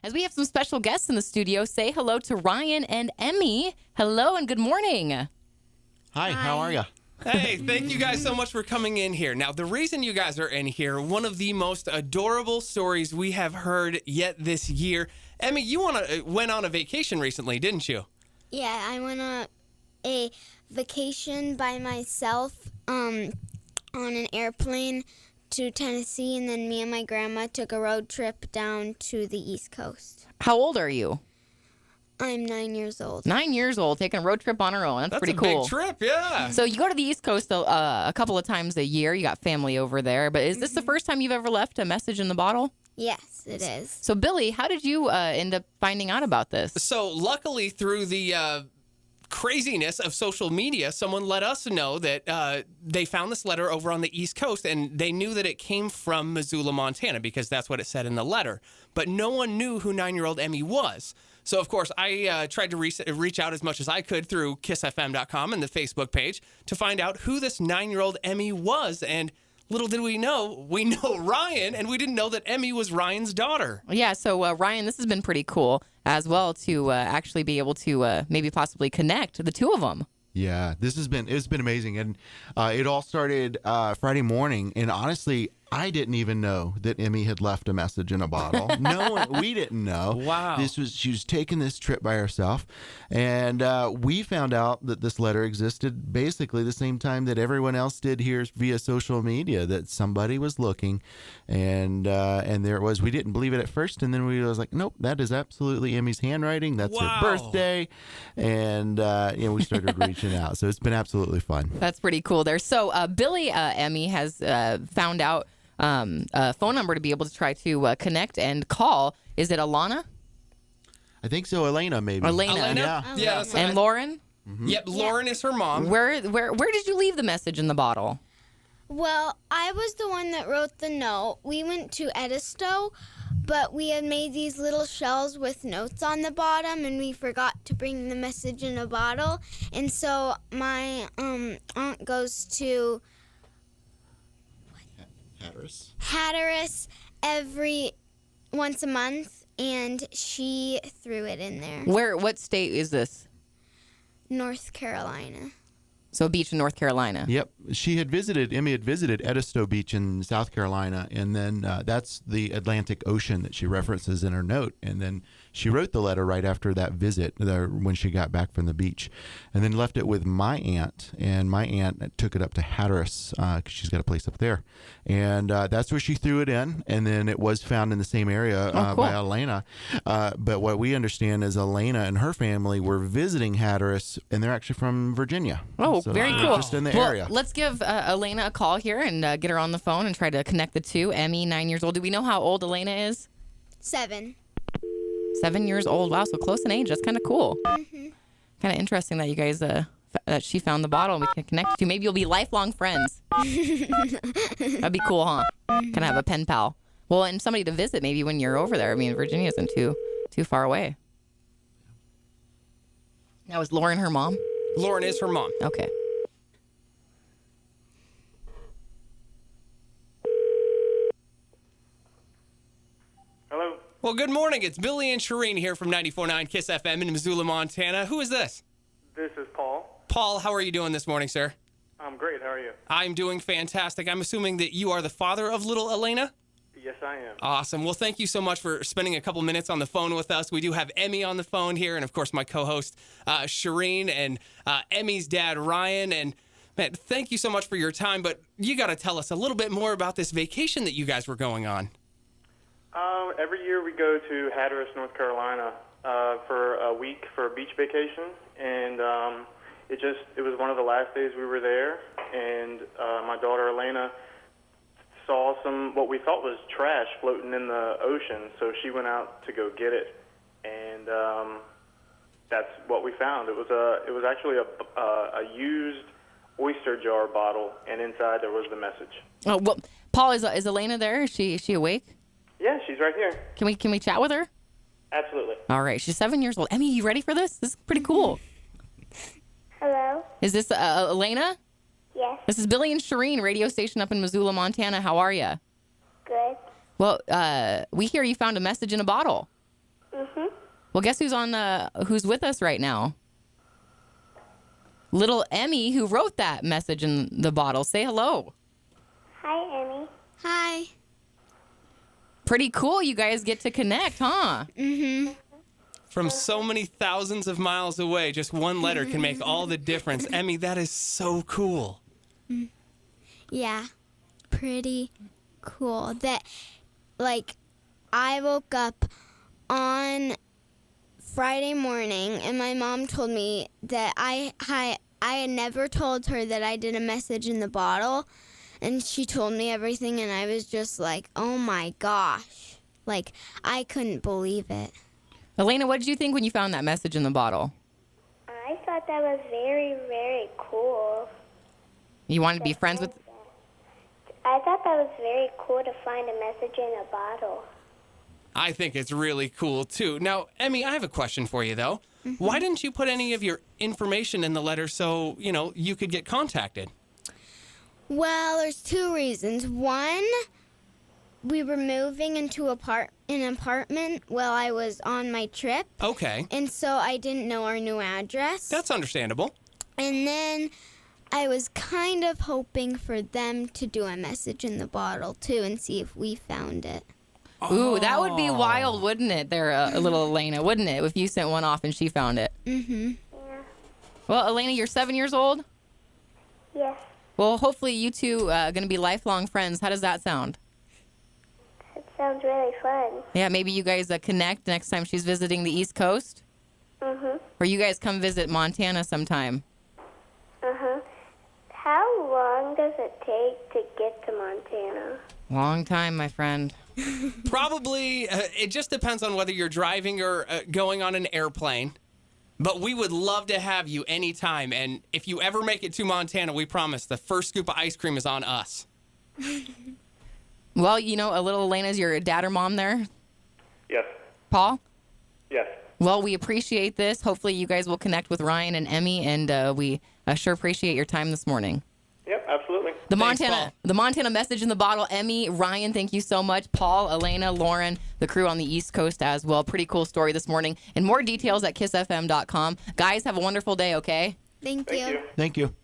As we have some special guests in the studio, say hello to Ryan and Emmy. Hello and good morning. Hi, how are you? Hey, thank you guys so much for coming in here. Now, the reason you guys are in here, one of the most adorable stories we have heard yet this year. Emmy, you went on a vacation recently, didn't you? Yeah, I went on a vacation by myself on an airplane to Tennessee, and then me and my grandma took a road trip down to the East Coast. How old are you? I'm 9 years old. 9 years old, taking a road trip on her own. That's pretty cool. That's a big trip, yeah. So you go to the East Coast a couple of times a year. You got family over there. But is this the first time you've ever left a message in the bottle? Yes, it is. So, Billy, how did you end up finding out about this? So luckily, through the craziness of social media, someone let us know that they found this letter over on the East Coast, and they knew that it came from Missoula, Montana, because that's what it said in the letter. But no one knew who 9-year-old Emmy was. So, of course, I tried to reach out as much as I could through KYSSFM.com and the Facebook page to find out who this 9-year-old Emmy was. And little did we know Ryan, and we didn't know that Emmy was Ryan's daughter. Yeah, so Ryan, this has been pretty cool as well to actually be able to maybe possibly connect the two of them. Yeah, it's been amazing, and it all started Friday morning. And honestly, I didn't even know that Emmy had left a message in a bottle. We didn't know. Wow. She was taking this trip by herself, and we found out that this letter existed basically the same time that everyone else did here via social media. That somebody was looking, and there it was. We didn't believe it at first, and then we was like, nope, that is absolutely Emmy's handwriting. That's her birthday, and we started reaching out. So it's been absolutely fun. That's pretty cool there. So Billy, Emmy, has found out a phone number to be able to try to connect and call. Is it Alana? I think so. Elena, maybe. Elena? Yeah. And Lauren? Mm-hmm. Yep, Lauren is her mom. Where did you leave the message in the bottle? Well, I was the one that wrote the note. We went to Edisto, but we had made these little shells with notes on the bottom, and we forgot to bring the message in a bottle. And so my aunt goes to Hatteras once a month, and she threw it in there. What state is this? North Carolina. So a beach in North Carolina. Yep. Emmy had visited Edisto Beach in South Carolina, and then that's the Atlantic Ocean that she references in her note. And then she wrote the letter right after that visit when she got back from the beach, and then left it with my aunt, and my aunt took it up to Hatteras because she's got a place up there. And that's where she threw it in, and then it was found in the same area cool. by Elena. But what we understand is Elena and her family were visiting Hatteras, and they're actually from Virginia. Oh, So very cool. just in the area. Let's give Elena a call here and get her on the phone and try to connect the two. Emmy, 9 years old. Do we know how old Elena is? 7. 7 years old. Wow, so close in age. That's kind of cool. Mm-hmm. Kind of interesting that you guys, that she found the bottle and we can connect to. Maybe you'll be lifelong friends. That'd be cool, huh? Kind of have a pen pal. Well, and somebody to visit maybe when you're over there. I mean, Virginia isn't too far away. Now, is Lauren her mom? Lauren is her mom. Okay. Hello. Well, good morning. It's Billy and Shireen here from 94.9 KISS FM in Missoula, Montana. Who is this? This is Paul. Paul, how are you doing this morning, sir? I'm great. How are you? I'm doing fantastic. I'm assuming that you are the father of little Elena? Yes, I am. Awesome. Well, thank you so much for spending a couple minutes on the phone with us. We do have Emmy on the phone here, and of course my co-host Shireen, and Emmy's dad Ryan. And man, thank you so much for your time. But you got to tell us a little bit more about this vacation that you guys were going on. Every year we go to Hatteras, North Carolina, for a week for a beach vacation, and it was one of the last days we were there, and my daughter Elena saw what we thought was trash floating in the ocean, so she went out to go get it, and that's what we found. It was actually a used oyster jar bottle, and inside there was the message. Oh well, Paul, is Elena there? Is she awake? Yeah, she's right here. Can we chat with her? Absolutely. All right, she's 7 years old. Emmy, you ready for this? This is pretty cool. Hello? Is this Elena? Yes. This is Billy and Shireen, radio station up in Missoula, Montana. How are you? Good. Well, we hear you found a message in a bottle. Mhm. Well, guess who's with us right now? Little Emmy, who wrote that message in the bottle. Say hello. Hi, Emmy. Hi. Pretty cool. You guys get to connect, huh? Mm-hmm. From so many thousands of miles away, just one letter can make all the difference. Emmy, that is so cool. Yeah. Pretty cool. That, like, I woke up on Friday morning and my mom told me that I had never told her that I did a message in the bottle. And she told me everything, and I was just like, oh my gosh. Like, I couldn't believe it. Elena, what did you think when you found that message in the bottle? I thought that was very, very cool. You wanted to be friends with... I thought that was very cool to find a message in a bottle. I think it's really cool, too. Now, Emmy, I have a question for you, though. Why didn't you put any of your information in the letter so, you could get contacted? Well, there's two reasons. One, we were moving into an apartment while I was on my trip. Okay. And so I didn't know our new address. That's understandable. And then I was kind of hoping for them to do a message in the bottle, too, and see if we found it. Ooh, that would be wild, wouldn't it, there, little Elena, wouldn't it, if you sent one off and she found it? Mm-hmm. Yeah. Well, Elena, you're 7 years old? Yes. Well, hopefully you two are going to be lifelong friends. How does that sound? It sounds really fun. Yeah, maybe you guys connect next time she's visiting the East Coast? Mhm. Or you guys come visit Montana sometime? Uh-huh. How long does it take to get to Montana? Long time, my friend. Probably, it just depends on whether you're driving or going on an airplane. But we would love to have you anytime. And if you ever make it to Montana, we promise the first scoop of ice cream is on us. Well, a little Elena's your dad or mom there? Yes. Paul? Yes. Well, we appreciate this. Hopefully you guys will connect with Ryan and Emmy, and we sure appreciate your time this morning. Yep, absolutely. Thanks, Paul. The Montana message in the bottle. Emmy, Ryan, thank you so much. Paul, Elena, Lauren, the crew on the East Coast as well. Pretty cool story this morning. And more details at KYSSFM.com. Guys, have a wonderful day, okay? Thank Thank you. Thank you.